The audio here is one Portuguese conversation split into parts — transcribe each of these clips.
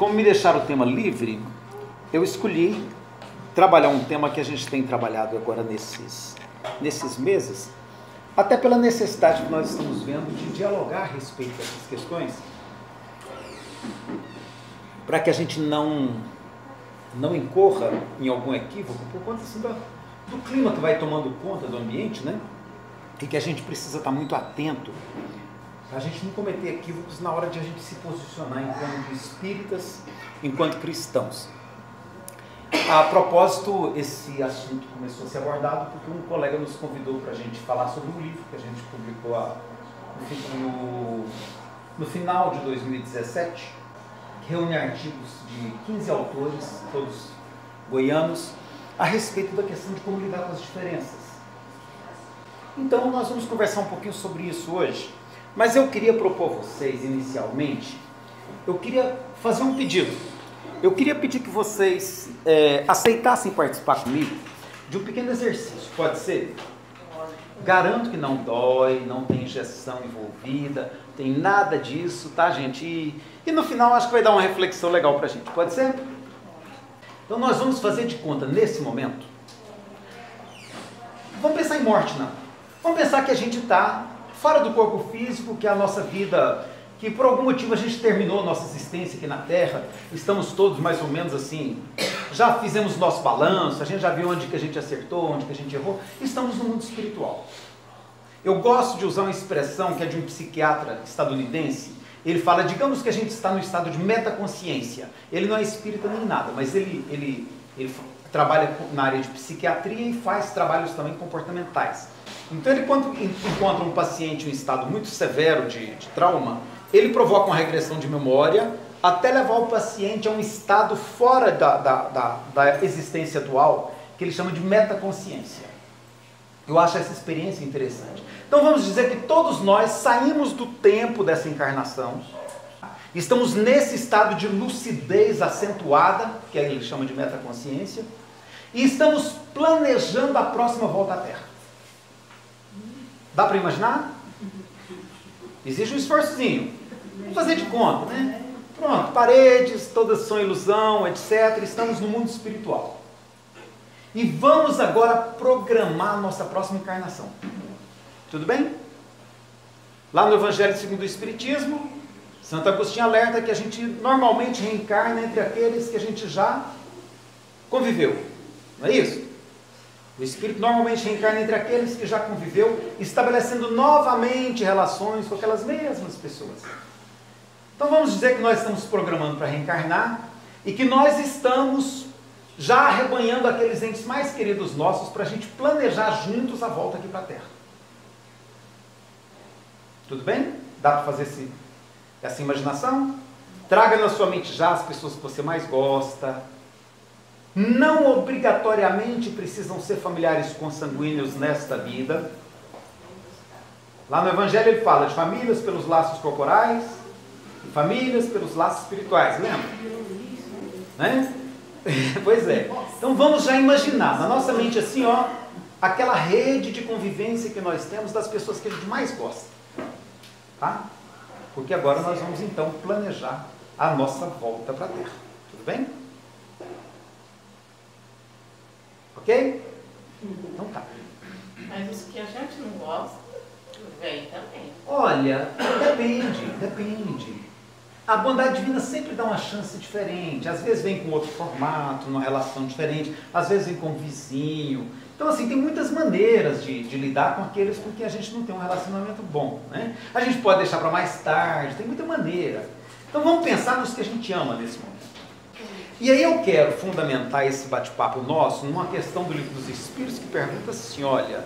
como me deixaram o tema livre, eu escolhi trabalhar um tema que a gente tem trabalhado agora nesses meses, até pela necessidade que nós estamos vendo de dialogar a respeito dessas questões, para que a gente não incorra em algum equívoco por conta assim, do clima que vai tomando conta do ambiente, né? E que a gente precisa estar muito atento para a gente não cometer equívocos na hora de a gente se posicionar enquanto espíritas, enquanto cristãos. A propósito, esse assunto começou a ser abordado porque um colega nos convidou para a gente falar sobre um livro que a gente publicou no final de 2017, que reúne artigos de 15 autores, todos goianos, a respeito da questão de como lidar com as diferenças. Então, nós vamos conversar um pouquinho sobre isso hoje, mas eu queria propor a vocês, inicialmente, eu queria fazer um pedido. Eu queria pedir que vocês aceitassem participar comigo de um pequeno exercício, pode ser? Garanto que não dói, não tem injeção envolvida, tem nada disso, tá, gente? E no final acho que vai dar uma reflexão legal pra gente, pode ser? Então nós vamos fazer de conta, nesse momento, vamos pensar em morte, não. Vamos pensar que a gente está fora do corpo físico, que a nossa vida, que por algum motivo a gente terminou nossa existência aqui na Terra, estamos todos mais ou menos assim, já fizemos nosso balanço, a gente já viu onde que a gente acertou, onde que a gente errou, estamos no mundo espiritual. Eu gosto de usar uma expressão que é de um psiquiatra estadunidense. Ele fala, digamos que a gente está no estado de metaconsciência. Ele não é espírita nem nada, mas ele trabalha na área de psiquiatria e faz trabalhos também comportamentais. Então ele, quando encontra um paciente em um estado muito severo de trauma, ele provoca uma regressão de memória até levar o paciente a um estado fora da existência atual, que ele chama de metaconsciência. Eu acho essa experiência interessante. Então vamos dizer que todos nós saímos do tempo dessa encarnação, estamos nesse estado de lucidez acentuada, que ele chama de metaconsciência, e estamos planejando a próxima volta à Terra. Dá para imaginar? Existe um esforçozinho. Vamos fazer de conta, né? Pronto, paredes, todas são ilusão, etc. Estamos no mundo espiritual. E vamos agora programar a nossa próxima encarnação. Tudo bem? Lá no Evangelho segundo o Espiritismo, Santo Agostinho alerta que a gente normalmente reencarna entre aqueles que a gente já conviveu. Não é isso? O espírito normalmente reencarna entre aqueles que já conviveu, estabelecendo novamente relações com aquelas mesmas pessoas. Então vamos dizer que nós estamos programando para reencarnar e que nós estamos já arrebanhando aqueles entes mais queridos nossos para a gente planejar juntos a volta aqui para a Terra. Tudo bem? Dá para fazer essa imaginação? Traga na sua mente já as pessoas que você mais gosta. Não obrigatoriamente precisam ser familiares consanguíneos nesta vida. Lá no Evangelho ele fala de famílias pelos laços corporais e famílias pelos laços espirituais, lembra? Né? Pois é. Então vamos já imaginar na nossa mente assim, ó, aquela rede de convivência que nós temos das pessoas que a gente mais gosta. Tá? Porque agora nós vamos então planejar a nossa volta para a Terra. Tudo bem? Ok? Então tá. Mas os que a gente não gosta, vem também. Olha, depende. A bondade divina sempre dá uma chance diferente. Às vezes vem com outro formato, numa relação diferente. Às vezes vem com um vizinho. Então, assim, tem muitas maneiras de lidar com aqueles com quem a gente não tem um relacionamento bom, né? A gente pode deixar para mais tarde, tem muita maneira. Então, vamos pensar nos que a gente ama nesse momento. E aí eu quero fundamentar esse bate-papo nosso numa questão do Livro dos Espíritos que pergunta assim, olha,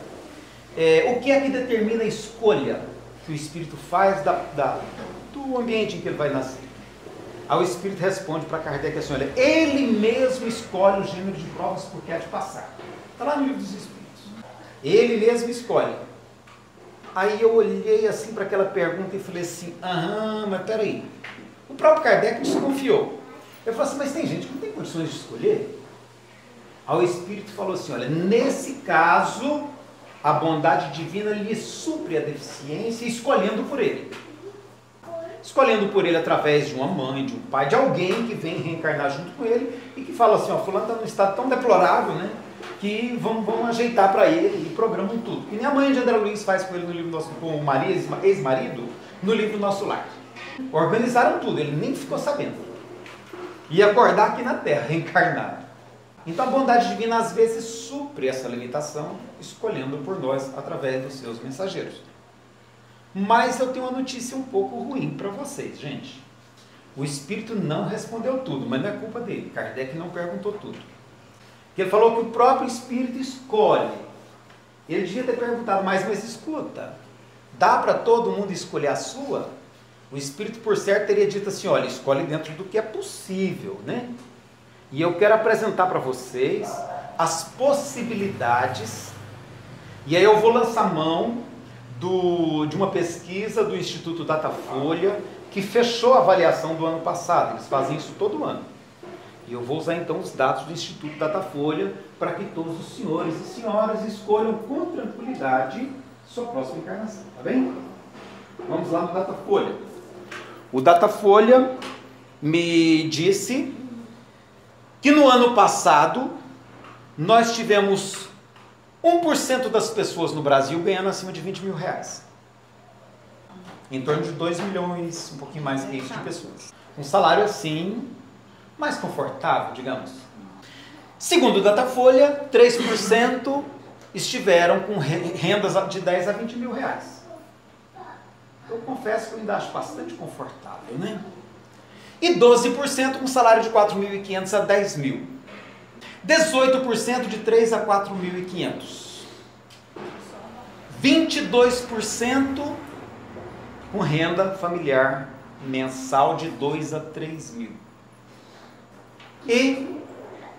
o que é que determina a escolha que o Espírito faz do ambiente em que ele vai nascer? Aí o Espírito responde para Kardec assim, olha, ele mesmo escolhe o gênero de provas por que há de passar. Está lá no Livro dos Espíritos. Ele mesmo escolhe. Aí eu olhei assim para aquela pergunta e falei assim, mas peraí, o próprio Kardec desconfiou. Eu falei assim, mas tem gente que não tem condições de escolher? Aí o Espírito falou assim, olha, nesse caso, a bondade divina lhe supre a deficiência escolhendo por ele. escolhendo por ele através de uma mãe, de um pai, de alguém que vem reencarnar junto com ele e que fala assim, ó, fulano está num estado tão deplorável, né, que vamos ajeitar para ele e programam tudo. Que nem a mãe de André Luiz faz com ele no livro nosso, com o ex-marido, no livro Nosso Lar. Organizaram tudo, ele nem ficou sabendo. Ia acordar aqui na Terra, reencarnado. Então a bondade divina às vezes supre essa limitação, escolhendo por nós através dos seus mensageiros. Mas eu tenho uma notícia um pouco ruim para vocês, gente. O Espírito não respondeu tudo, mas não é culpa dele. Kardec não perguntou tudo. Ele falou que o próprio Espírito escolhe. Ele devia ter perguntado mais, mas escuta, dá para todo mundo escolher a sua? O Espírito, por certo, teria dito assim, olha, escolhe dentro do que é possível, né? E eu quero apresentar para vocês as possibilidades, e aí eu vou lançar mão de uma pesquisa do Instituto Datafolha, que fechou a avaliação do ano passado. Eles fazem isso todo ano. E eu vou usar então os dados do Instituto Datafolha para que todos os senhores e senhoras escolham com tranquilidade sua próxima encarnação, tá bem? Vamos lá no Datafolha. O Datafolha me disse que no ano passado nós tivemos 1% das pessoas no Brasil ganhando acima de 20 mil reais. Em torno de 2 milhões, um pouquinho mais que isso, de pessoas. Um salário assim, mais confortável, digamos. Segundo o Datafolha, 3% estiveram com rendas de 10 a 20 mil reais. Eu confesso que eu ainda acho bastante confortável, né? E 12% com salário de 4.500 a 10 mil. 18% de 3 a 4.500. 22% com renda familiar mensal de 2 a 3 mil. E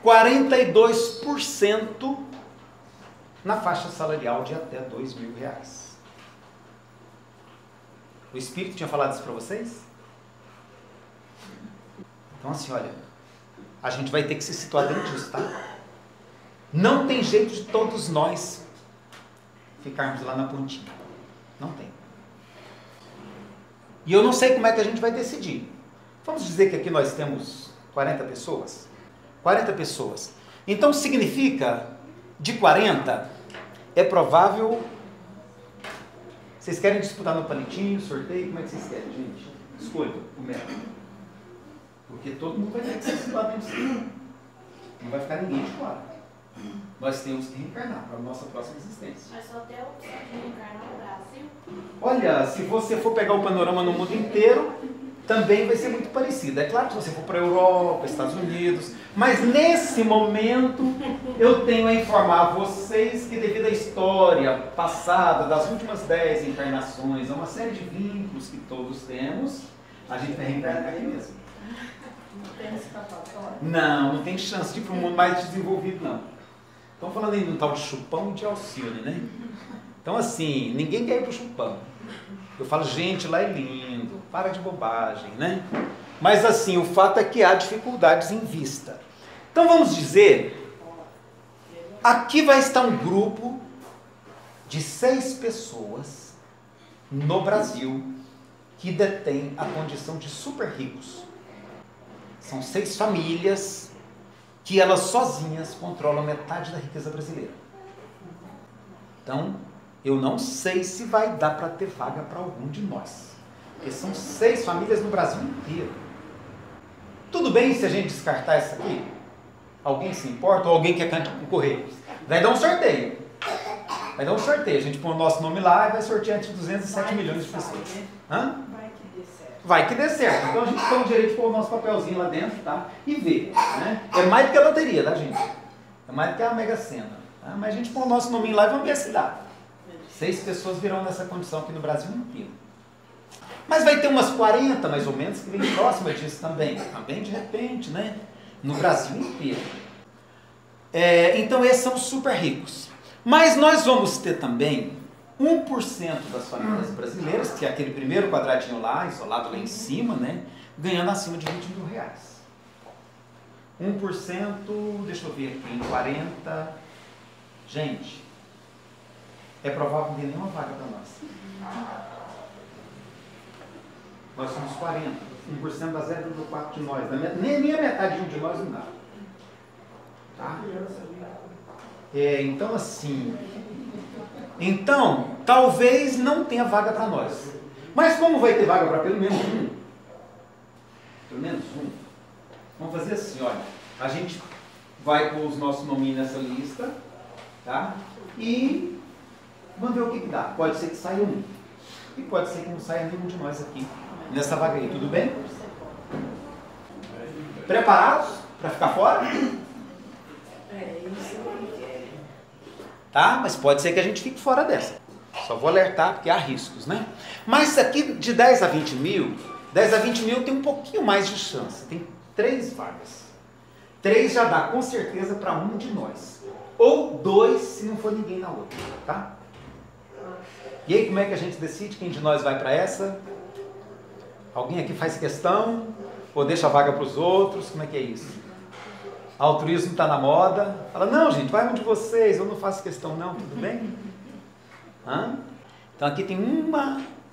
42% na faixa salarial de até 2 mil reais. O Espírito tinha falado isso para vocês? Então assim, olha, a gente vai ter que se situar dentro disso, tá? Não tem jeito de todos nós ficarmos lá na pontinha. Não tem. E eu não sei como é que a gente vai decidir. Vamos dizer que aqui nós temos 40 pessoas? 40 pessoas. Então significa, de 40, é provável... Vocês querem disputar no palitinho, sorteio? Como é que vocês querem, gente? Escolha o método. Porque todo mundo vai ter que se situar dentro disso. Não vai ficar ninguém de fora. Nós temos que reencarnar para a nossa próxima existência. Mas só tem a opção de reencarnar no Brasil? Olha, se você for pegar o panorama no mundo inteiro, também vai ser muito parecido. É claro que se você for para a Europa, Estados Unidos, mas nesse momento eu tenho a informar vocês que devido à história passada, das últimas 10 encarnações, a uma série de vínculos que todos temos, a gente vai reencarnar aqui mesmo. Não tem escapatória? Não tem chance de ir para um mundo mais desenvolvido, não. Estão falando aí de um tal de Chupão e de Alcione, né? Então assim, ninguém quer ir para o Chupão. Eu falo, gente, lá é lindo, para de bobagem, né? Mas assim, o fato é que há dificuldades em vista. Então vamos dizer, aqui vai estar um grupo de 6 pessoas no Brasil que detém a condição de super ricos. São 6 famílias que elas sozinhas controlam metade da riqueza brasileira. Então, eu não sei se vai dar para ter vaga para algum de nós. Porque são 6 famílias no Brasil inteiro. Tudo bem se a gente descartar essa aqui? Alguém se importa? Ou alguém quer concorrer? Vai dar um sorteio. Vai dar um sorteio. A gente põe o nosso nome lá e vai sortear entre 207 milhões de pessoas. Hã? Vai que dê certo. Então a gente tem o direito de pôr o nosso papelzinho lá dentro, tá? E ver, né? É mais do que a loteria, tá, gente? É mais do que a Mega Sena. Tá? Mas a gente põe o nosso nominho lá e vamos ver se dá. 6 pessoas virão nessa condição aqui no Brasil inteiro. Mas vai ter umas 40, mais ou menos, que vem próxima disso também. Também de repente, né? No Brasil inteiro. Então esses são os super ricos. Mas nós vamos ter também 1% das famílias brasileiras, que é aquele primeiro quadradinho lá, isolado lá em cima, né? Ganhando acima de 20 mil reais. 1%, deixa eu ver aqui, em 40. Gente, é provável que não dê nenhuma vaga para nós. Nós somos 40. 1% dá 0,4 de nós. Nem a metade de um de nós não dá. Tá? Então, assim... Então, talvez não tenha vaga para nós. Mas como vai ter vaga para pelo menos um? Pelo menos um. Vamos fazer assim, olha. A gente vai pôr os nossos nomes nessa lista, tá? E vamos ver o que dá. Pode ser que saia um. E pode ser que não saia nenhum de nós aqui, nessa vaga aí. Tudo bem? Preparados para ficar fora? Tá? Mas pode ser que a gente fique fora dessa. Só vou alertar porque há riscos, né? Mas aqui de 10 a 20 mil, 10 a 20 mil tem um pouquinho mais de chance. Tem 3 vagas. 3 já dá com certeza para um de nós. Ou 2 se não for ninguém na outra, tá? E aí como é que a gente decide quem de nós vai para essa? Alguém aqui faz questão? Ou deixa a vaga para os outros? Como é que é isso? Altruísmo está na moda. Fala, não gente, vai um de vocês, eu não faço questão não, tudo bem? Hã? Então aqui tem 1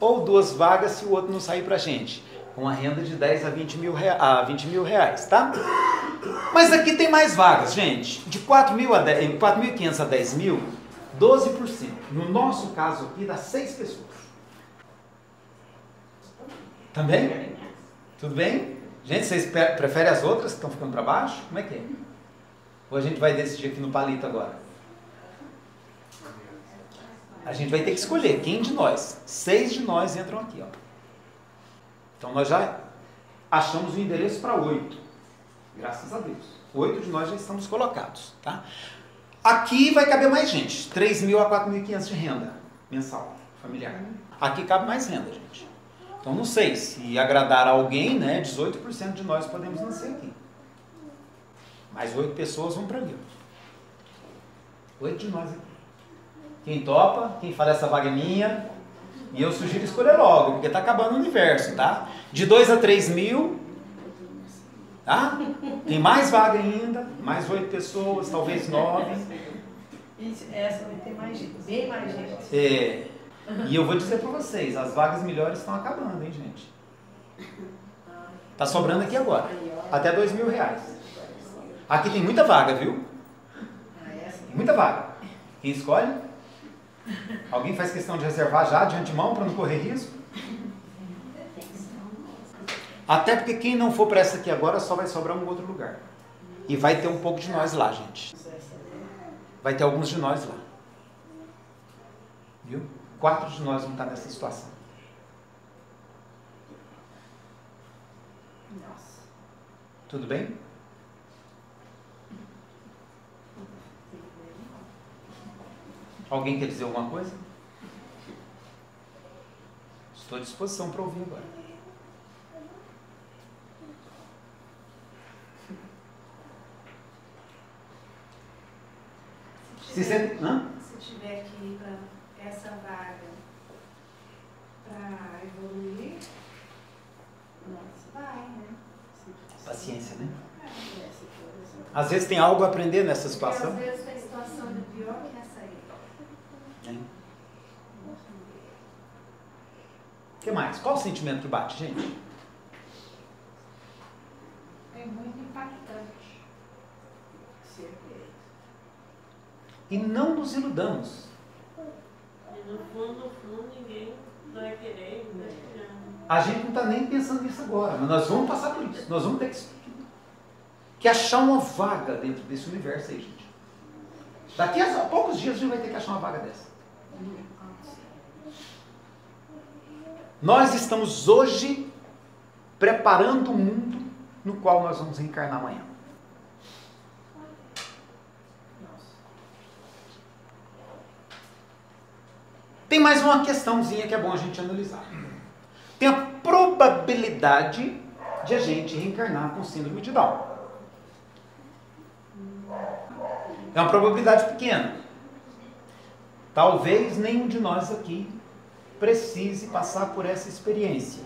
ou 2 vagas se o outro não sair para a gente. Com a renda de 10 a 20 mil reais, tá? Mas aqui tem mais vagas, gente. De 4.500 a 10 mil, 12%. No nosso caso aqui dá 6 pessoas. Também? Tudo bem? Gente, vocês preferem as outras que estão ficando para baixo? Como é que é? Ou a gente vai decidir aqui no palito agora? A gente vai ter que escolher quem de nós. 6 de nós entram aqui, ó. Então nós já achamos o endereço para 8. Graças a Deus. 8 de nós já estamos colocados, tá? Aqui vai caber mais gente. 3.000 a 4.500 de renda mensal, familiar. Aqui cabe mais renda, gente. Então não sei, se agradar a alguém, né, 18% de nós podemos nascer aqui. Mais 8 pessoas vão para ali. 8 de nós aqui. Quem topa, quem fala essa vaga é minha, e eu sugiro escolher logo, porque está acabando o universo, tá? De 2 a 3 mil, tá? Tem mais vaga ainda, mais 8 pessoas, talvez 9. Essa vai ter mais gente, bem mais gente. E eu vou dizer para vocês, as vagas melhores estão acabando, hein, gente? Tá sobrando aqui agora, até 2.000 reais. Aqui tem muita vaga, viu? Muita vaga. Quem escolhe? Alguém faz questão de reservar já de antemão para não correr risco? Até porque quem não for para essa aqui agora só vai sobrar um outro lugar. E vai ter um pouco de nós lá, gente. Vai ter alguns de nós lá. Viu? 4 de nós vão estar nessa situação. Tudo bem? Alguém quer dizer alguma coisa? Estou à disposição para ouvir agora. Se tiver que ir para essa vaga para evoluir, vai, né? Paciência, né? Às vezes tem algo a aprender nessa situação. Porque às vezes a situação é pior que essa aí. O que mais? Qual o sentimento que bate, gente? É muito impactante. E não nos iludamos. E no fundo, ninguém vai querer, né? A gente não está nem pensando nisso agora, mas nós vamos passar por isso. Nós vamos ter que achar uma vaga dentro desse universo aí, gente. Daqui a poucos dias a gente vai ter que achar uma vaga dessa. Nós estamos hoje preparando o mundo no qual nós vamos reencarnar amanhã. Tem mais uma questãozinha que é bom a gente analisar. Tem a probabilidade de a gente reencarnar com síndrome de Down. É uma probabilidade pequena. Talvez nenhum de nós aqui precise passar por essa experiência.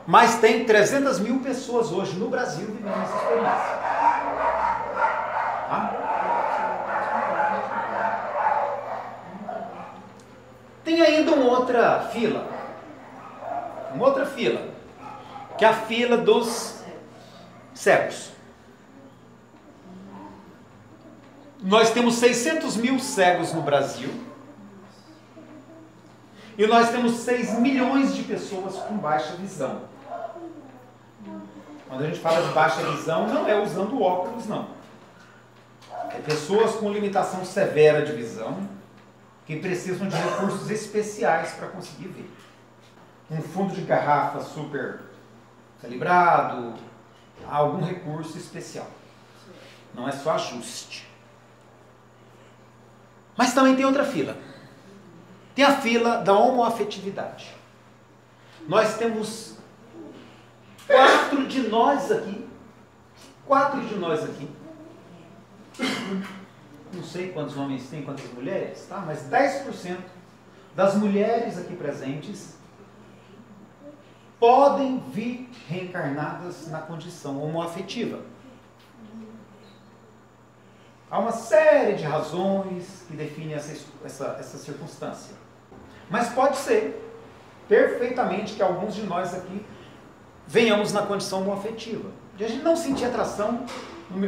Mas tem 300 mil pessoas hoje no Brasil vivendo essa experiência. Tá? Tem ainda uma outra fila. uma outra fila, que é a fila dos cegos. Nós temos 600 mil cegos no Brasil e nós temos 6 milhões de pessoas com baixa visão. Quando a gente fala de baixa visão, não é usando óculos, não. É pessoas com limitação severa de visão que precisam de recursos especiais para conseguir ver. Um fundo de garrafa super calibrado, algum recurso especial. Não é só ajuste. Mas também tem outra fila. Tem a fila da homoafetividade. Nós temos 4 de nós aqui. Não sei quantos homens tem, quantas mulheres, tá? Mas 10% das mulheres aqui presentes podem vir reencarnadas na condição homoafetiva. Há uma série de razões que definem essa circunstância. Mas pode ser perfeitamente que alguns de nós aqui venhamos na condição homoafetiva. De a gente não sentir atração,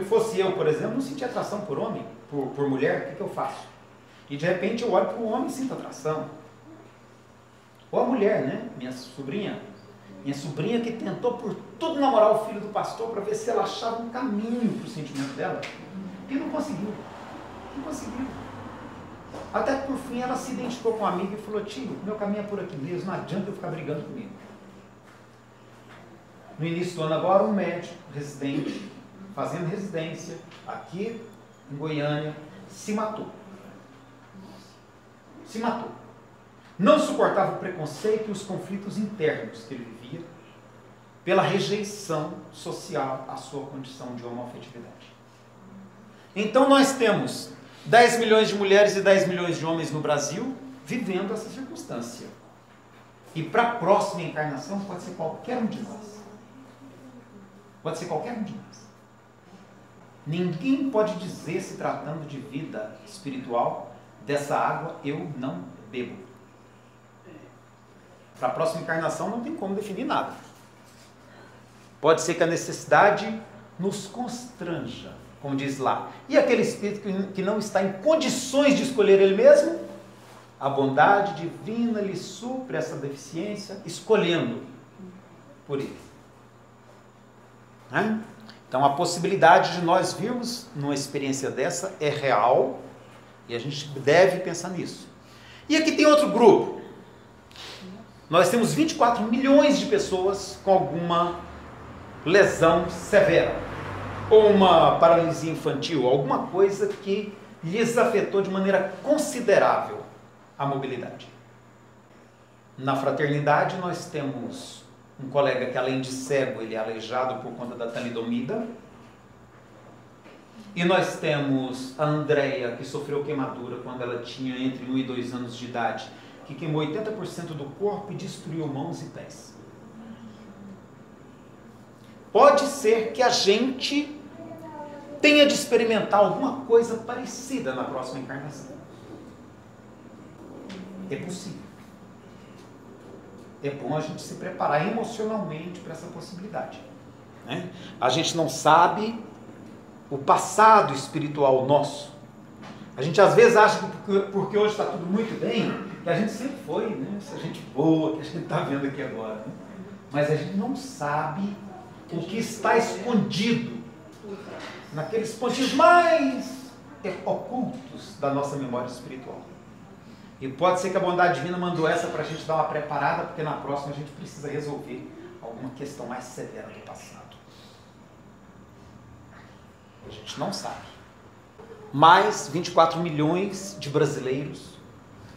fosse eu, por exemplo, não sentir atração por homem, por mulher, o que eu faço? E de repente eu olho para o homem e sinto atração. Ou a mulher, né? Minha sobrinha que tentou por tudo namorar o filho do pastor para ver se ela achava um caminho para o sentimento dela. E não conseguiu. Até que por fim ela se identificou com um amigo e falou: tio, meu caminho é por aqui mesmo, não adianta eu ficar brigando comigo. No início do ano agora, um médico residente, fazendo residência aqui em Goiânia, se matou. Não suportava o preconceito e os conflitos internos que ele vivia pela rejeição social à sua condição de homoafetividade. Então nós temos 10 milhões de mulheres e 10 milhões de homens no Brasil vivendo essa circunstância. E para a próxima encarnação pode ser qualquer um de nós. Ninguém pode dizer, se tratando de vida espiritual, dessa água eu não bebo. Para a próxima encarnação não tem como definir nada. Pode ser que a necessidade nos constranja, como diz lá. E aquele espírito que não está em condições de escolher ele mesmo, a bondade divina lhe supre essa deficiência, escolhendo por ele. Né? Então a possibilidade de nós virmos numa experiência dessa é real e a gente deve pensar nisso. E aqui tem outro grupo. Nós temos 24 milhões de pessoas com alguma lesão severa, ou uma paralisia infantil, alguma coisa que lhes afetou de maneira considerável a mobilidade. Na fraternidade nós temos um colega que, além de cego, ele é aleijado por conta da talidomida. E nós temos a Andréia, que sofreu queimadura quando ela tinha entre 1 e 2 anos de idade, que queimou 80% do corpo e destruiu mãos e pés. Pode ser que a gente tenha de experimentar alguma coisa parecida na próxima encarnação. É possível. É bom a gente se preparar emocionalmente para essa possibilidade. Né? A gente não sabe o passado espiritual nosso. A gente às vezes acha que porque hoje está tudo muito bem, que a gente sempre foi, né? Essa gente boa que a gente está vendo aqui agora. Né? Mas a gente não sabe o que está escondido naqueles pontinhos mais ocultos da nossa memória espiritual. E pode ser que a bondade divina mandou essa para a gente dar uma preparada, porque na próxima a gente precisa resolver alguma questão mais severa do passado. A gente não sabe. Mais 24 milhões de brasileiros.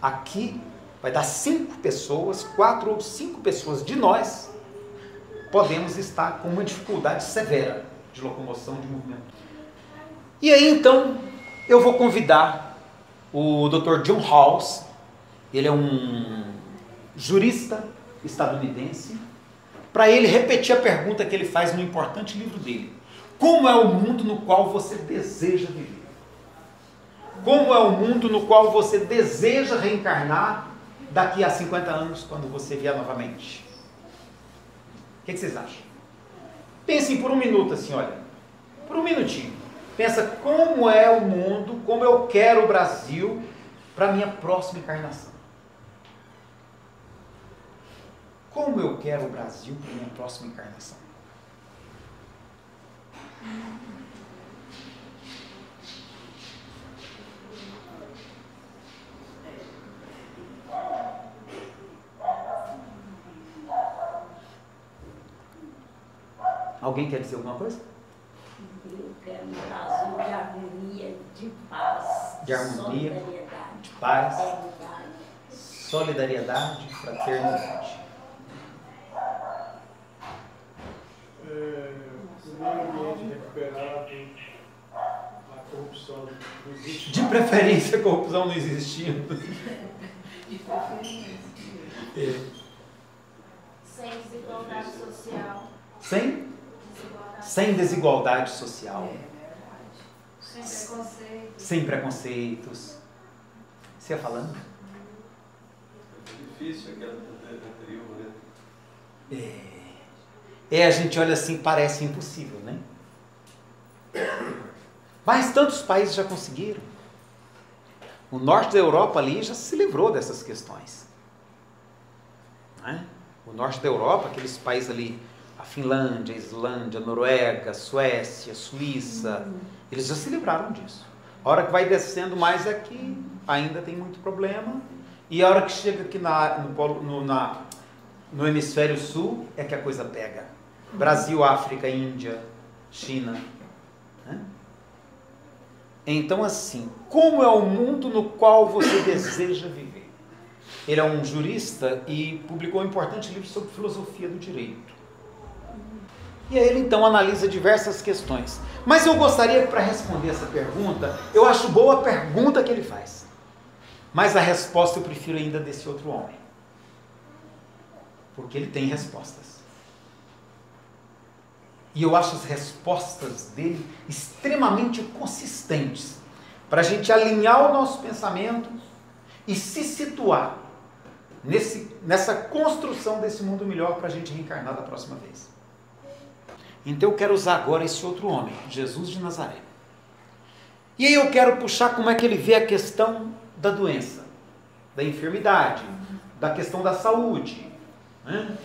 Aqui vai dar 5 pessoas, 4 ou 5 pessoas de nós, podemos estar com uma dificuldade severa de locomoção, de movimento. E aí então, eu vou convidar o Dr. John Rawls. Ele é um jurista estadunidense, para ele repetir a pergunta que ele faz no importante livro dele. Como é o mundo no qual você deseja viver? Como é o mundo no qual você deseja reencarnar daqui a 50 anos, quando você vier novamente? O que vocês acham? Pensem por um minuto assim, olha. Por um minutinho. Pensa como é o mundo, como eu quero o Brasil para a minha próxima encarnação. Como eu quero o Brasil para a minha próxima encarnação. Alguém quer dizer alguma coisa? Eu quero um Brasil de harmonia, de paz, de harmonia, solidariedade, de paz, fraternidade. Solidariedade, fraternidade. O meio ambiente recuperado, a corrupção não existe. De preferência, a corrupção não existindo. De preferência. Sem desigualdade social. Sem desigualdade social. Sem preconceito. Sem preconceitos. Você ia falando? É difícil aquela anterior, né? A gente olha assim, parece impossível, né? Mas tantos países já conseguiram. O norte da Europa ali já se livrou dessas questões. Né? O norte da Europa, aqueles países ali, a Finlândia, a Islândia, a Noruega, a Suécia, a Suíça, eles já se livraram disso. A hora que vai descendo mais aqui, ainda tem muito problema. E a hora que chega aqui no hemisfério sul, é que a coisa pega. Brasil, África, Índia, China. Né? Então, assim, como é o mundo no qual você deseja viver? Ele é um jurista e publicou um importante livro sobre filosofia do direito. E aí ele, então, analisa diversas questões. Mas eu gostaria que, para responder essa pergunta, eu acho boa a pergunta que ele faz. Mas a resposta eu prefiro ainda desse outro homem. Porque ele tem respostas. E eu acho as respostas dele extremamente consistentes. Para a gente alinhar o nosso pensamento e se situar nessa construção desse mundo melhor para a gente reencarnar da próxima vez. Então eu quero usar agora esse outro homem, Jesus de Nazaré. E aí eu quero puxar como é que ele vê a questão da doença, da enfermidade, da questão da saúde, né?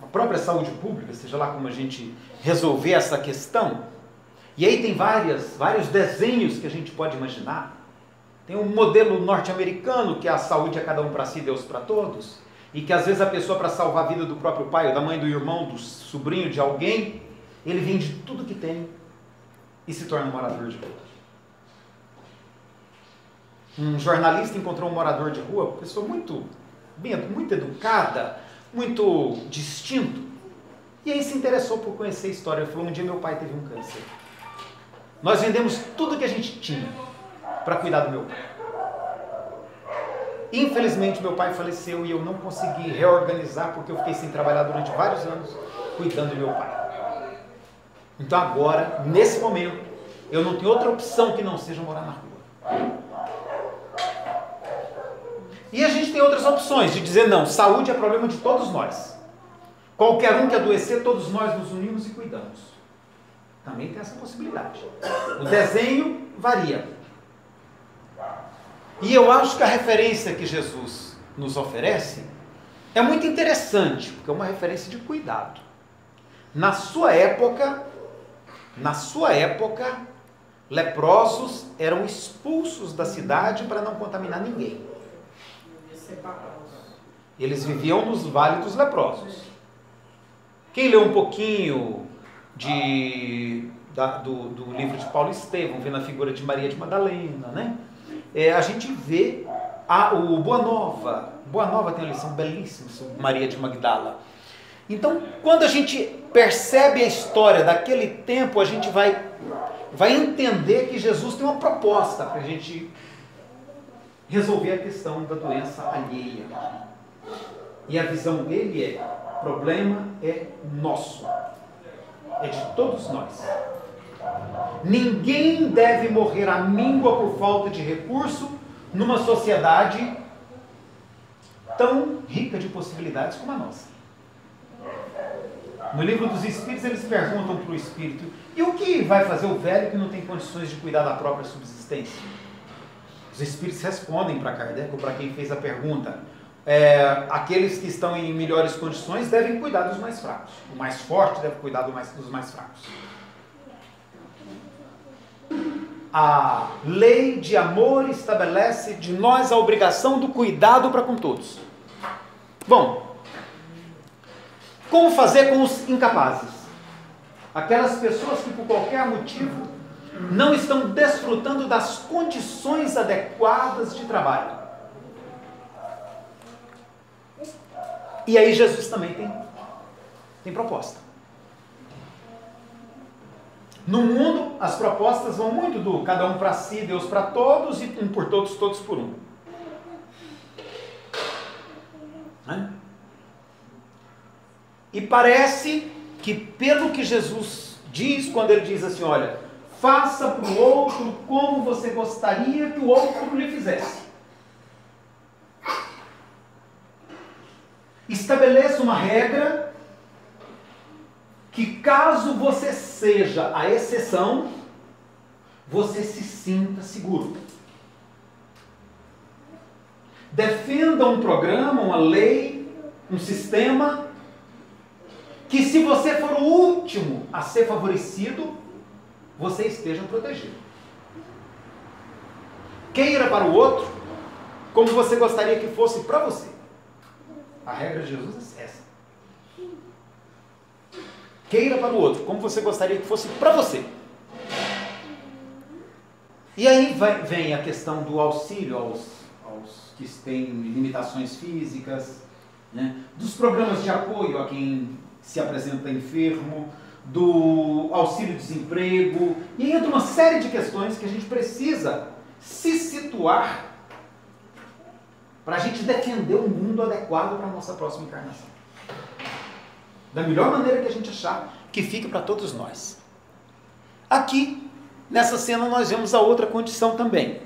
A própria saúde pública, seja lá como a gente resolver essa questão. E aí tem vários desenhos que a gente pode imaginar. Tem um modelo norte-americano, que é a saúde é cada um para si, Deus para todos, e que às vezes a pessoa, para salvar a vida do próprio pai, ou da mãe, do irmão, do sobrinho de alguém, ele vende tudo que tem e se torna um morador de rua. Um jornalista encontrou um morador de rua, uma pessoa muito educada, muito distinto, e aí se interessou por conhecer a história. Ele falou: um dia meu pai teve um câncer. Nós vendemos tudo que a gente tinha para cuidar do meu pai. Infelizmente meu pai faleceu e eu não consegui reorganizar porque eu fiquei sem trabalhar durante vários anos cuidando do meu pai. Então agora, nesse momento, eu não tenho outra opção que não seja morar na rua. E a gente tem outras opções de dizer: não, saúde é problema de todos nós. Qualquer um que adoecer, todos nós nos unimos e cuidamos. Também tem essa possibilidade. O desenho varia. E eu acho que a referência que Jesus nos oferece é muito interessante, porque é uma referência de cuidado. Na sua época, leprosos eram expulsos da cidade para não contaminar ninguém. Eles viviam nos vales dos leprosos. Quem leu um pouquinho do livro de Paulo Estevão, vendo a figura de Maria de Madalena, né? A gente vê o Boa Nova. Boa Nova tem uma lição belíssima sobre Maria de Magdala. Então, quando a gente percebe a história daquele tempo, a gente vai entender que Jesus tem uma proposta para a gente resolver a questão da doença alheia. E a visão dele é: o problema é nosso, é de todos nós. Ninguém deve morrer à míngua por falta de recurso numa sociedade tão rica de possibilidades como a nossa. No livro dos Espíritos, eles perguntam para o Espírito: e o que vai fazer o velho que não tem condições de cuidar da própria subsistência? Os Espíritos respondem para Kardec, ou para quem fez a pergunta: aqueles que estão em melhores condições devem cuidar dos mais fracos. O mais forte deve cuidar dos mais fracos. A lei de amor estabelece de nós a obrigação do cuidado para com todos. Bom, como fazer com os incapazes? Aquelas pessoas que por qualquer motivo não estão desfrutando das condições adequadas de trabalho. E aí Jesus também tem proposta. No mundo, as propostas vão muito do cada um para si, Deus para todos, e um por todos, todos por um. E parece que pelo que Jesus diz, quando ele diz assim, olha, faça para o outro como você gostaria que o outro lhe fizesse. Estabeleça uma regra que caso você seja a exceção, você se sinta seguro. Defenda um programa, uma lei, um sistema, que se você for o último a ser favorecido, você esteja protegido. Queira para o outro como você gostaria que fosse para você. A regra de Jesus é essa. Queira para o outro como você gostaria que fosse para você. E aí vem a questão do auxílio aos que têm limitações físicas, né? Dos programas de apoio a quem se apresenta enfermo, do auxílio-desemprego, e aí entra uma série de questões que a gente precisa se situar para a gente defender um mundo adequado para a nossa próxima encarnação. Da melhor maneira que a gente achar que fique para todos nós. Aqui, nessa cena, nós vemos a outra condição também,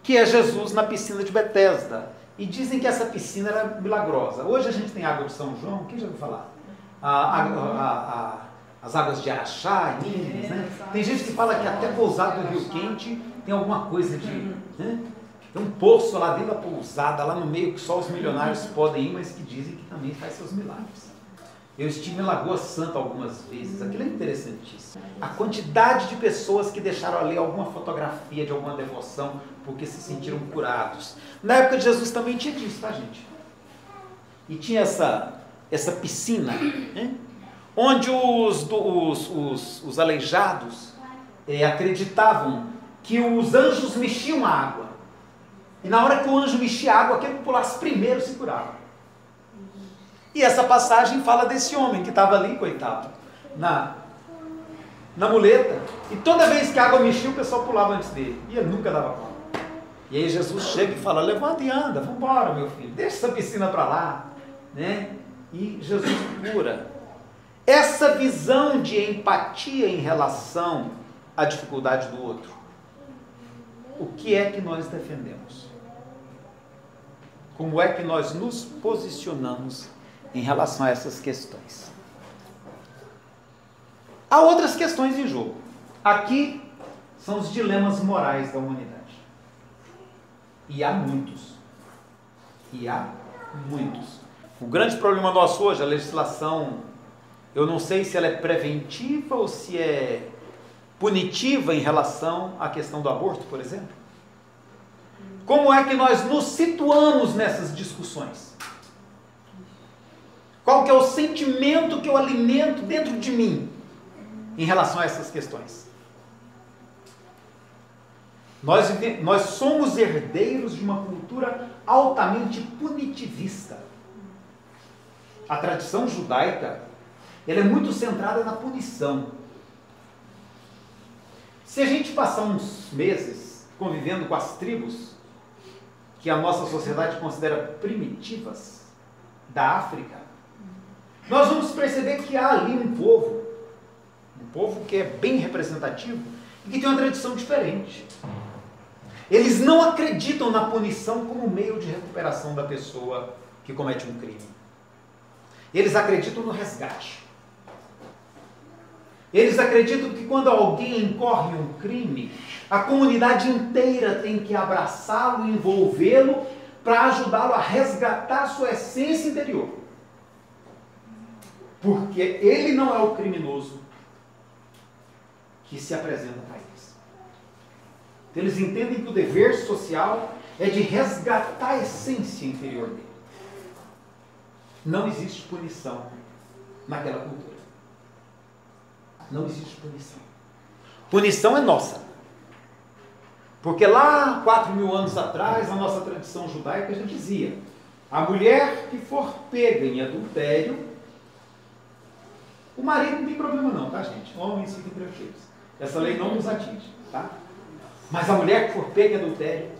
que é Jesus na piscina de Betesda. E dizem que essa piscina era milagrosa. Hoje a gente tem água de São João, quem já ouviu falar? As águas de Araxá, Minas, né? Tem gente que fala que até Pousada do Rio Quente tem alguma coisa de... Né? Tem um poço lá dentro da pousada, lá no meio, que só os milionários podem ir, mas que dizem que também faz seus milagres. Eu estive em Lagoa Santa algumas vezes, aquilo é interessantíssimo. A quantidade de pessoas que deixaram ali alguma fotografia de alguma devoção, porque se sentiram curados. Na época de Jesus também tinha disso, tá, gente? E tinha essa piscina, né? Onde os aleijados acreditavam que os anjos mexiam a água. E na hora que o anjo mexia a água, aquele que pulasse primeiro se curava. E essa passagem fala desse homem que estava ali, coitado, na muleta. E toda vez que a água mexia, o pessoal pulava antes dele. E ele nunca dava conta. E aí Jesus chega e fala, levanta e anda, vamos embora, meu filho. Deixa essa piscina para lá. Né? E Jesus cura. Essa visão de empatia em relação à dificuldade do outro. O que é que nós defendemos? Como é que nós nos posicionamos em relação a essas questões? Há outras questões em jogo. Aqui são os dilemas morais da humanidade. E há muitos. O grande problema nosso hoje, a legislação, eu não sei se ela é preventiva ou se é punitiva em relação à questão do aborto, por exemplo. Como é que nós nos situamos nessas discussões? Qual que é o sentimento que eu alimento dentro de mim em relação a essas questões? Nós somos herdeiros de uma cultura altamente punitivista. A tradição judaica, ela é muito centrada na punição. Se a gente passar uns meses convivendo com as tribos, que a nossa sociedade considera primitivas, da África, nós vamos perceber que há ali um povo que é bem representativo e que tem uma tradição diferente. Eles não acreditam na punição como meio de recuperação da pessoa que comete um crime. Eles acreditam no resgate. Eles acreditam que quando alguém incorre em um crime, a comunidade inteira tem que abraçá-lo e envolvê-lo para ajudá-lo a resgatar sua essência interior. Porque ele não é o criminoso que se apresenta para eles. Então, eles entendem que o dever social é de resgatar a essência interior dele. Não existe punição naquela cultura. Não existe punição. Punição é nossa. Porque lá, 4.000 anos atrás, a nossa tradição judaica já dizia: a mulher que for pega em adultério, o marido não tem problema não, tá, gente? Homens fiquem tranquilos. Essa lei não nos atinge, tá? Mas a mulher que for pega em adultério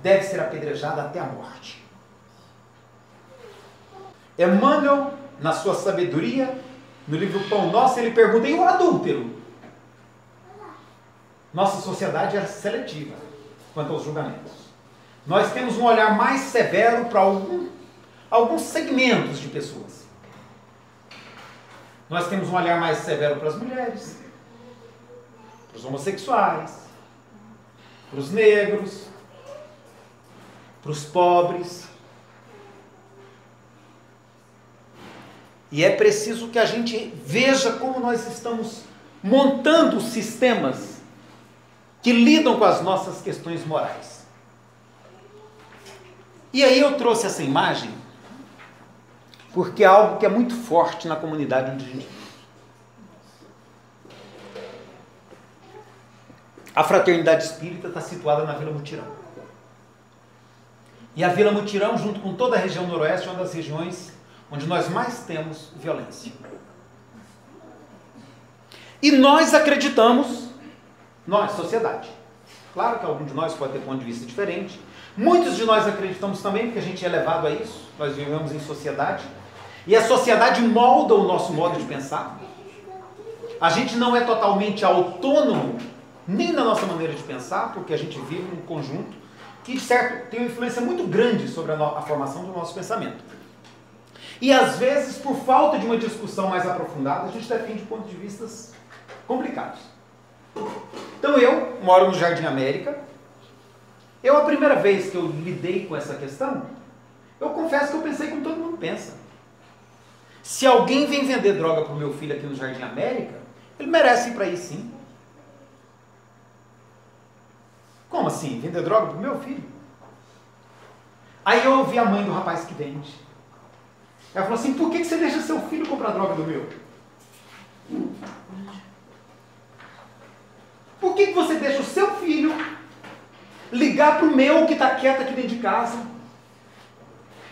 deve ser apedrejada até a morte. Emmanuel, na sua sabedoria, no livro Pão Nosso, ele pergunta: e o adúltero? Nossa sociedade é seletiva quanto aos julgamentos. Nós temos um olhar mais severo para alguns segmentos de pessoas. Nós temos um olhar mais severo para as mulheres, para os homossexuais, para os negros, para os pobres. E é preciso que a gente veja como nós estamos montando sistemas que lidam com as nossas questões morais. E aí eu trouxe essa imagem porque é algo que é muito forte na comunidade onde a gente vive. A Fraternidade Espírita está situada na Vila Mutirão. E a Vila Mutirão, junto com toda a região noroeste, é uma das regiões onde nós mais temos violência. E nós acreditamos, nós, sociedade. Claro que algum de nós pode ter ponto de vista diferente. Muitos de nós acreditamos também, porque a gente é levado a isso. Nós vivemos em sociedade. E a sociedade molda o nosso modo de pensar. A gente não é totalmente autônomo, nem na nossa maneira de pensar, porque a gente vive num conjunto que, de certo, tem uma influência muito grande sobre a formação do nosso pensamento. E, às vezes, por falta de uma discussão mais aprofundada, a gente defende pontos de vista complicados. Então, eu moro no Jardim América. A primeira vez que eu lidei com essa questão, eu confesso que eu pensei como todo mundo pensa. Se alguém vem vender droga para o meu filho aqui no Jardim América, ele merece ir para aí sim. Como assim? Vender droga para o meu filho? Aí eu ouvi a mãe do rapaz que vende. Ela falou assim: por que você deixa seu filho comprar droga do meu? Por que você deixa o seu filho ligar para o meu que está quieto aqui dentro de casa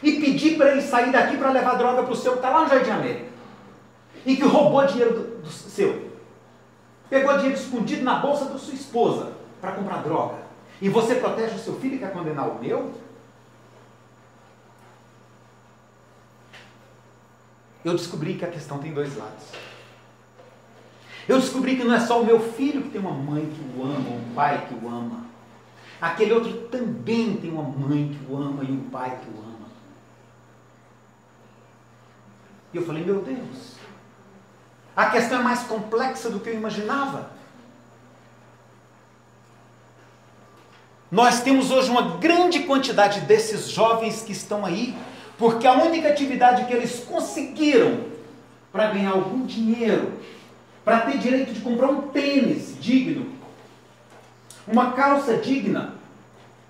e pedir para ele sair daqui para levar droga para o seu que está lá no Jardim América e que roubou dinheiro do seu? Pegou dinheiro escondido na bolsa da sua esposa para comprar droga. E você protege o seu filho e quer condenar o meu? Eu descobri que a questão tem dois lados. Eu descobri que não é só o meu filho que tem uma mãe que o ama, um pai que o ama. Aquele outro também tem uma mãe que o ama e um pai que o ama. E eu falei: meu Deus, a questão é mais complexa do que eu imaginava. Nós temos hoje uma grande quantidade desses jovens que estão aí, porque a única atividade que eles conseguiram para ganhar algum dinheiro, para ter direito de comprar um tênis digno, uma calça digna,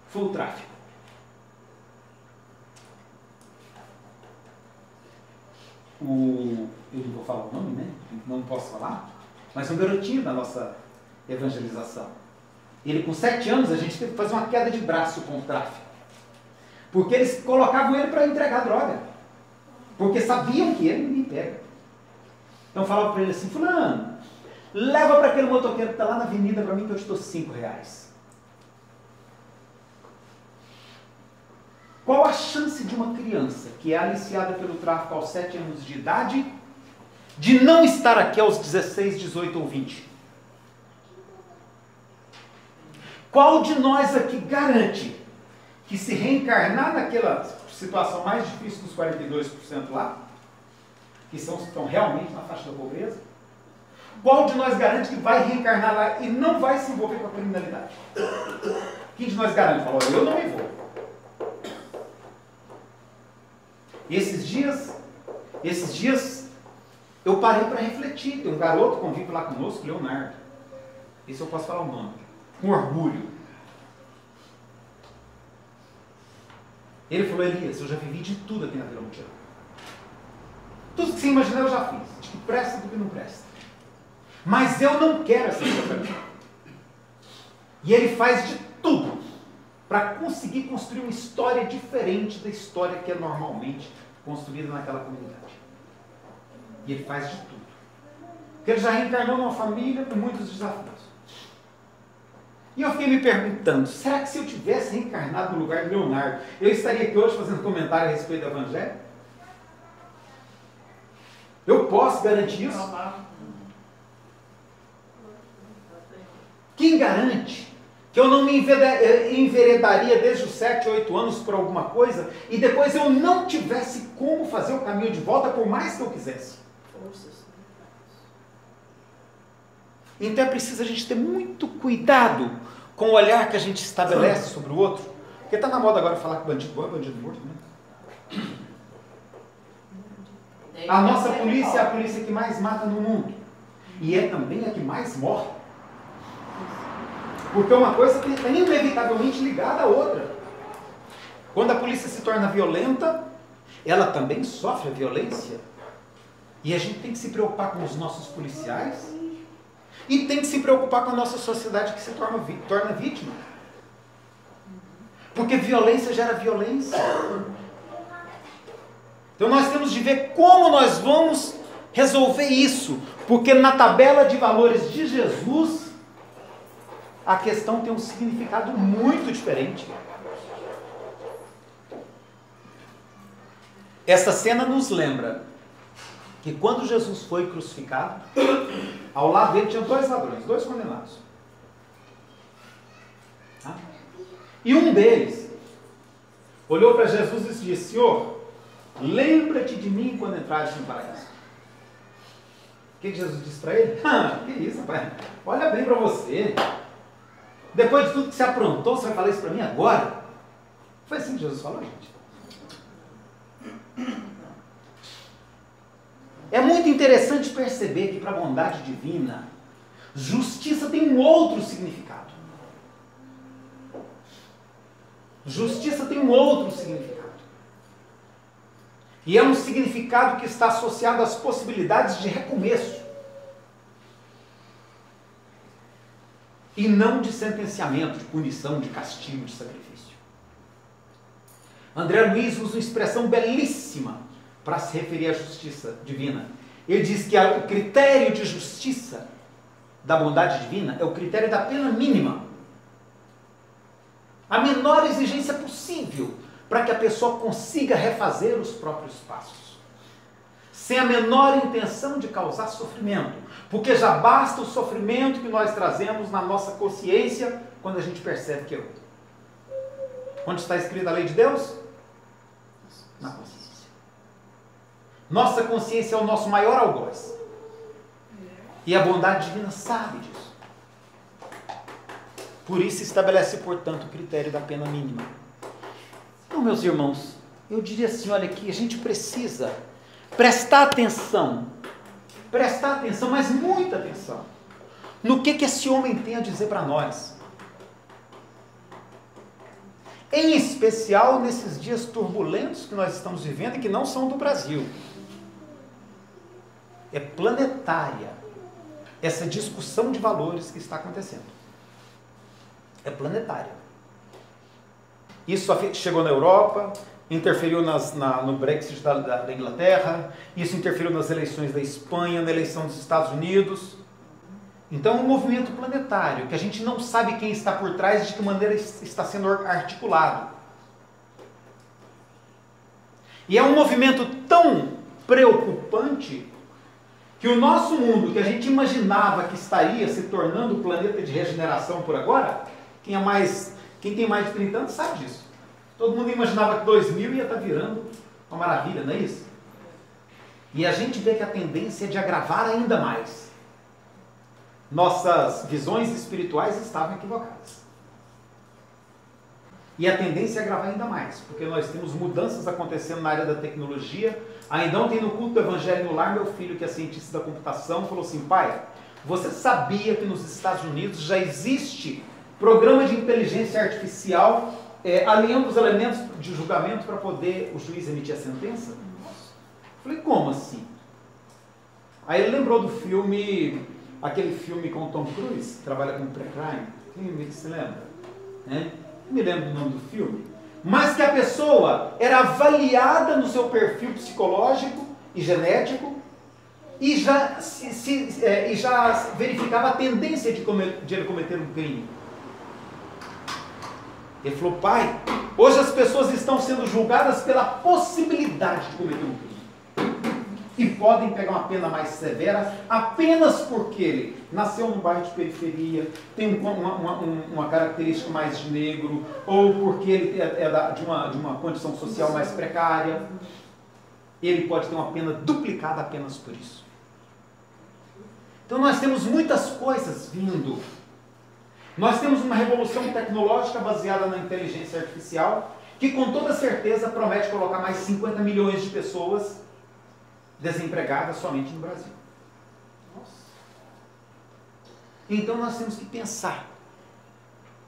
foi o tráfico. Eu não vou falar o nome, né? Não posso falar, mas é um garotinho da nossa evangelização. Ele, com 7 anos, a gente teve que fazer uma queda de braço com o tráfico. Porque eles colocavam ele para entregar droga. Porque sabiam que ele ninguém pega. Então falava para ele assim: fulano, leva para aquele motoqueiro que está lá na avenida para mim que eu te dou R$5. Qual a chance de uma criança que é aliciada pelo tráfico aos 7 anos de idade de não estar aqui aos 16, 18 ou 20? Qual de nós aqui garante que, se reencarnar naquela situação mais difícil dos 42% lá, que estão realmente na faixa da pobreza, Qual de nós garante que vai reencarnar lá e não vai se envolver com a criminalidade? Quem de nós garante? Fala, eu não me envolvo. E esses dias, eu parei para refletir. Tem um garoto que convive lá conosco, Leonardo. Esse eu posso falar o nome. Com orgulho. Ele falou, Elias, eu já vivi de tudo aqui na Vila Mutirão. Tudo que você imaginar eu já fiz. De que presta e do que não presta. Mas eu não quero essa coisa. E ele faz de tudo para conseguir construir uma história diferente da história que é normalmente construída naquela comunidade. E ele faz de tudo. Porque ele já reencarnou numa família com muitos desafios. E eu fiquei me perguntando, será que se eu tivesse reencarnado no lugar de Leonardo, eu estaria aqui hoje fazendo comentário a respeito do Evangelho? Eu posso garantir isso? Quem garante que eu não me enveredaria desde os 7, 8 anos por alguma coisa e depois eu não tivesse como fazer o caminho de volta por mais que eu quisesse? Então é preciso a gente ter muito cuidado com o olhar que a gente estabelece sobre o outro. Porque está na moda agora falar que bandido bom é bandido morto, né? A nossa polícia é a polícia que mais mata no mundo. E é também a que mais morre. Porque uma coisa que está inevitavelmente ligada à outra. Quando a polícia se torna violenta, ela também sofre a violência. E a gente tem que se preocupar com os nossos policiais e tem que se preocupar com a nossa sociedade que se torna vítima. Porque violência gera violência. Então nós temos de ver como nós vamos resolver isso. Porque na tabela de valores de Jesus, a questão tem um significado muito diferente. Essa cena nos lembra que quando Jesus foi crucificado, ao lado dele tinham 2 ladrões, 2 condenados. E um deles olhou para Jesus e disse, Senhor, lembra-te de mim quando entrares no paraíso. O que Jesus disse para ele? Que isso, pai? Olha bem para você. Depois de tudo que você aprontou, você vai falar isso para mim agora? Foi assim que Jesus falou, gente. É muito interessante perceber que para a bondade divina, justiça tem um outro significado. Justiça tem um outro significado. E é um significado que está associado às possibilidades de recomeço. E não de sentenciamento, de punição, de castigo, de sacrifício. André Luiz usa uma expressão belíssima para se referir à justiça divina. Ele diz que o critério de justiça da bondade divina é o critério da pena mínima. A menor exigência possível para que a pessoa consiga refazer os próprios passos. Sem a menor intenção de causar sofrimento. Porque já basta o sofrimento que nós trazemos na nossa consciência quando a gente percebe que errou. Onde está escrita a lei de Deus? Na consciência. Nossa consciência é o nosso maior algoz. E a bondade divina sabe disso. Por isso estabelece, portanto, o critério da pena mínima. Então, meus irmãos, eu diria assim, olha aqui, a gente precisa prestar atenção, mas muita atenção, no que esse homem tem a dizer para nós. Em especial nesses dias turbulentos que nós estamos vivendo e que não são do Brasil. É planetária essa discussão de valores que está acontecendo. É planetária. Isso chegou na Europa, interferiu no Brexit da Inglaterra, isso interferiu nas eleições da Espanha, na eleição dos Estados Unidos. Então é um movimento planetário, que a gente não sabe quem está por trás, de que maneira está sendo articulado. E é um movimento tão preocupante que o nosso mundo, que a gente imaginava que estaria se tornando um planeta de regeneração por agora, quem tem mais de 30 anos sabe disso. Todo mundo imaginava que 2000 ia estar virando uma maravilha, não é isso? E a gente vê que a tendência é de agravar ainda mais. nossas visões espirituais estavam equivocadas. E a tendência é agravar ainda mais, porque nós temos mudanças acontecendo na área da tecnologia. Ainda ontem no culto do Evangelho no Lar, meu filho, que é cientista da computação, falou assim: pai, você sabia que nos Estados Unidos já existe programa de inteligência artificial alinhando os elementos de julgamento para poder o juiz emitir a sentença? Falei, como assim? Aí ele lembrou do filme, aquele filme com o Tom Cruise, que trabalha com pré-crime. Quem se lembra? Não me lembro do nome do filme. Mas que a pessoa era avaliada no seu perfil psicológico e genético e já verificava a tendência de ele cometer um crime. Ele falou, pai, hoje as pessoas estão sendo julgadas pela possibilidade de cometer um crime. E podem pegar uma pena mais severa apenas porque ele nasceu num bairro de periferia, tem uma característica mais de negro, ou porque ele é de uma condição social mais precária. Ele pode ter uma pena duplicada apenas por isso. Então nós temos muitas coisas vindo. Nós temos uma revolução tecnológica baseada na inteligência artificial, que com toda certeza promete colocar mais 50 milhões de pessoas desempregadas somente no Brasil. Nossa. Então nós temos que pensar,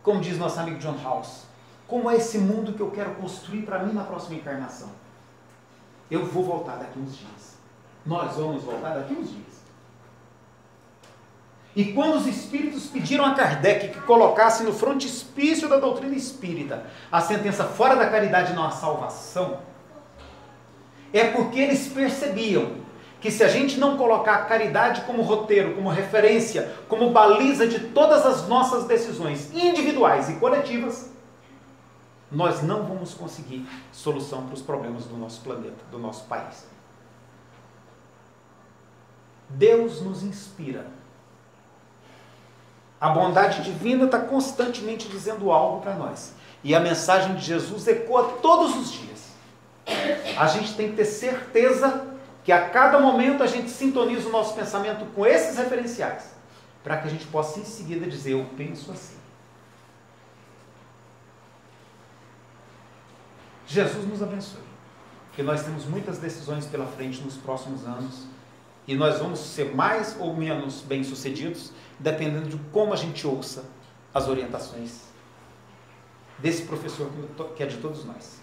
como diz nosso amigo John House, como é esse mundo que eu quero construir para mim na próxima encarnação. Eu vou voltar daqui uns dias. Nós vamos voltar daqui uns dias. E quando os espíritos pediram a Kardec que colocasse no frontispício da doutrina espírita a sentença fora da caridade não há salvação, é porque eles percebiam que se a gente não colocar a caridade como roteiro, como referência, como baliza de todas as nossas decisões individuais e coletivas, nós não vamos conseguir solução para os problemas do nosso planeta, do nosso país. Deus nos inspira. A bondade divina está constantemente dizendo algo para nós. E a mensagem de Jesus ecoa todos os dias. A gente tem que ter certeza que a cada momento a gente sintoniza o nosso pensamento com esses referenciais, para que a gente possa em seguida dizer, eu penso assim. Jesus nos abençoe, porque nós temos muitas decisões pela frente nos próximos anos, e nós vamos ser mais ou menos bem-sucedidos, dependendo de como a gente ouça as orientações desse professor que é de todos nós.